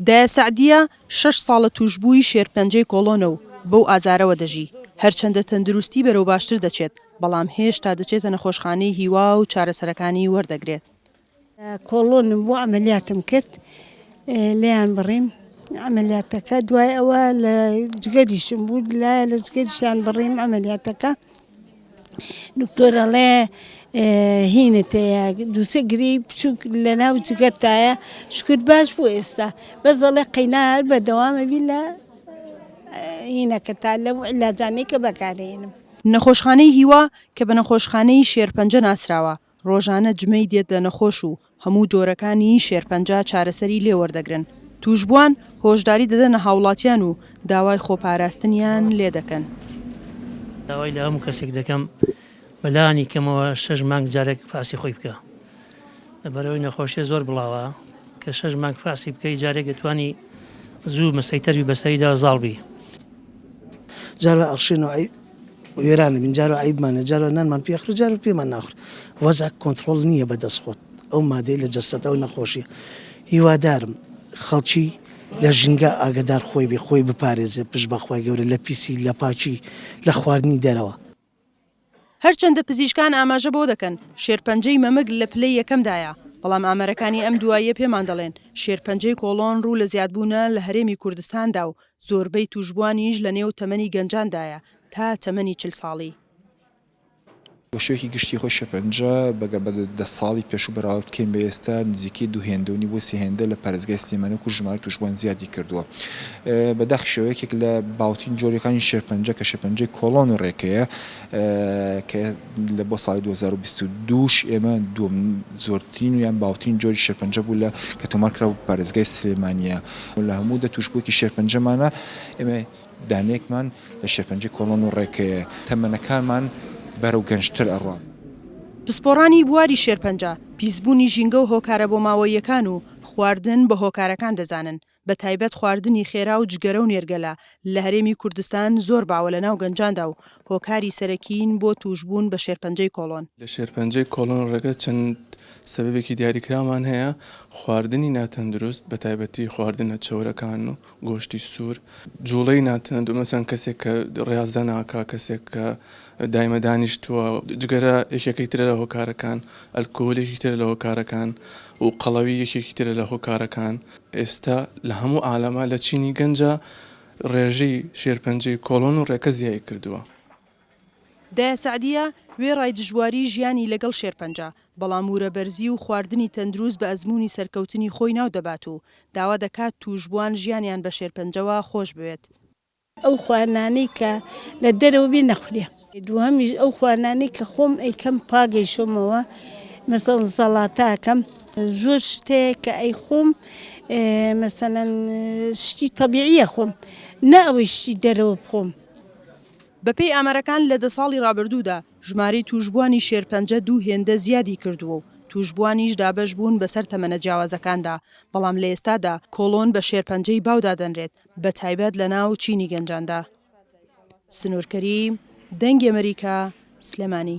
دایە سەعدیە 6 ساڵە توشبووی شێرپەنجەی کۆڵۆنە و بەو ئازارەوە دەژی. هەرچەندە تەندروستی بەرەو باشتر دەچێت، بەڵام هێشتا دەچێتە نەخۆشخانەی هیوا و چارەسەرەکانی وەردەگرێت. کۆڵۆنم بۆ ئەمەلیاتم کرد، لێیان بڕیم ئەمەلیاتەکە، دوای ئەوە لە جگەریشم بوو، لایە لە جگەریشیان بڕیم ئەمەلیاتەکە. دکتۆرەڵێ هینت هەیە، دووسێ گری بچووک لە ناو جگەرتایە، شکر باش بوو ئێستا، بەس دەڵێ قەینار بەردەوامەبی لە هینەکە تا لەو عیلاجانەی کە بەکارهێنم. نەخۆشخانەی هیوا کە بە نەخۆشخانەی شێرپەنجە ناسراوە، ڕۆژانە جمەی دێت لە نەخۆش و هەموو جۆرەکانی شێرپەنجە چارەسەری لێ وەردەگرن. توشبووان هۆشداری دەدەنە هاوڵاتیان و داوای خۆپاراستنیان لێ دەکەن. داوای لە هەموو کەسێک دەکەم بەلانی کەمەوە 6 مانگ جارێک فاسی خۆی بکە. لەبەرەوەی نەخۆشیە زۆر بڵاوە کە 6 مانگ فاسی بکەی جارێک دەتوانی زوو مەسەیتەربی بەسەریدا زاڵبی. جارە ئەخشێنەوە وێرانە من جارە عیبمانە، جارە نانمان پێخر، جارە پێمان ناخور. وەزع کۆنتترۆل نییە بەدەستخۆت، ئەو مادەی لە جەستەت ئەو نەخۆشیە. هیوادارم خەڵکی لە ژینگە ئاگدار خۆی بێ، خۆی بپارێزێ پشت بەخوای گەورە لە پیسی، لە پاچی، لە خواردنی دەرەوە. هەرچەندە پزیشکان ئاماژە بۆ دەکەن شێرپەنجەی مەمەگ لە پلەی یەکەمدایە، بەڵام ئامەرەکانی ئەم دواییە پێمان دەڵێن شێرپەنجەی کۆڵۆن ڕوو لە زیادبوونە لە هەرێمی کوردستاندا و زۆربەی توشبوانیش لە نێو تەمەنی گەنجاندایە تا تەمەنی 40 ساڵی. بە شێوەیەکی گشتی خۆی شێرپەنجە بەگەر بە 10 ساڵی پێشوو بەراورد بکەین بە ئێستا نزیکەی 2 هێندەونی بۆ 3 هێندە لە پارێزگای سلێمانە و ژمارە توشبوان زیادی کردووە. بەداخی شێوەیەکێک لە باوترین جۆرەکانی شێرپەنجە کە شێرپەنجەی کۆڵۆن و ڕێکەیە کە لە بۆ ساڵی 2022 ئێمە زۆرترین و یان باوترین جۆری شێرپەنجە بوو لە کە تۆمار کرا بوو پارێزگای سلێمانیە. لە هەموو دە توشبووەکی شێرپەنجەمانە ئێمە دانەیەکمان لە شێرپەنجەی کۆڵۆن و ڕێکەیە، تەمەنەکانمان بەرەو گەنجتر ئەڕوان. پسپۆڕانی بواری شێرپەنجە پیسبوونی ژینگە و هۆکارە بۆ ماوەیەکان و خواردن بە هۆکارەکان دەزانن، بە تایبەت خواردنی خێرا و جگەرە و نێرگەلە لە هەرێمی کوردستان زۆر باوە لە ناو گەنجاندا و هۆکاری سەرەکیین بۆ توشبوون بە شێرپەنجەی کۆڵۆن. لە شێرپەنجەی کۆڵۆن ڕێگە چەند سەبەبێکی دیاریکرامان هەیە، خواردنی ناتەندروست بە تایبەتی خواردنە چەورەکان و گۆشتی سوور، جوڵەی ناتەندروست، مەسەن کەسێک کە ڕاضە ناکا، کەسێک کە دایمە دانیشتووە، جگەرە یەکێکی ترە لە هۆکارەکان، ئەلکۆهۆلێکی ترە لە هۆکارەکان و قەڵەوی یەکێکی ترە لە هۆکارەکان. ئێستا لە هەموو عالەما لە چینی گەنجە ڕێژەی شێرپەنجەی کۆڵۆن و ڕێکە زیای کردووە. دایە سەعدیە وێڕای دژواری ژیانی لەگەڵ شێرپەنجە، بەڵام وورەبەرزی و خواردنی تەندروست بە ئەزموونی سەرکەوتنی خۆی ناو دەبات و داوا دەکات توشبوان ژیانیان بە شێرپەنجەوە خۆش بوێت. ئەو خواردانەی کە لە دەرەوە بێ نەخورێ. دووهەمیش ئەو خواردانەی کە خۆم ئەیکەم پاگەیشۆمەوە، مەسەڵەن سەڵاتاکەم، زۆر شتەیە کە ئەی خۆم مەسەڵەن شتی تەبیعیە خۆم، نە ئەوەی شتی دەرەوە بخۆم. بەپێی ئامەرەکان لە 10 ساڵی ڕابردوودا ژمارەی توشبوانی شێرپەنجە 2 هێندە زیادی کردووە و توشبوانیش دابەش بوون بەسەر تەمەنە جیاوازەکاندا، بەڵام لە ئێستادا کۆڵۆن بە شێرپەنجەی باودا دەنرێت بە تایبەت لە ناو چینی گەنجاندا. سنوورکەریم، دەنگی ئەمریکا، سلێمانی.